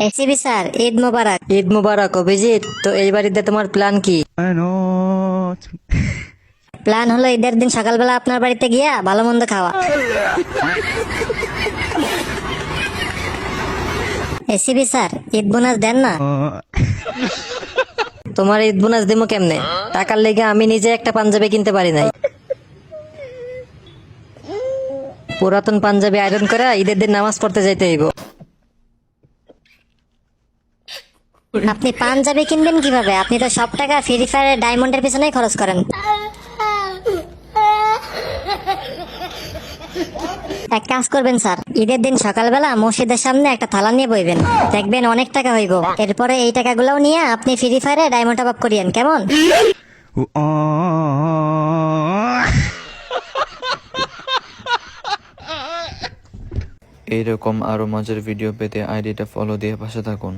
ACB sir, Eid মোবারক। ঈদ মুবারক অভিজিৎ। তো এই বাড়িতে তোমার প্ল্যান কি? প্ল্যান হলো ঈদের দিন সকালবেলা আপনার বাড়িতে গিয়া ভালো মন্দ খাওয়া। এসিবি স্যার, ঈদ বোনাস দেন না। তোমার ঈদ বোনাস দিমু কেমনে? টাকার লেগে আমি নিজে একটা পাঞ্জাবি কিনতে পারি নাই। পুরাতন পাঞ্জাবি আয়রন করে ঈদের দিন নামাজ পড়তে যাইতে হইব। আপনি পাঞ্জাবি কিনবেন কিভাবে? আপনি তো সব টাকা ফ্রি ফায়ারের ডায়মন্ডের পিছনেই খরচ করেন। এক কাজ করবেন স্যার, ঈদের দিন সকালবেলা মসজিদের সামনে একটা থালা নিয়ে বইবেন, দেখবেন অনেক টাকা হইব। এরপরে এই টাকাগুলোও নিয়ে আপনি ফ্রি ফায়ারে ডায়মন্ড টপ আপ করিয়েন, কেমন? এইরকম আরো মজার ভিডিও পেতে আইডিটা ফলো দিয়ে পাশে থাকুন।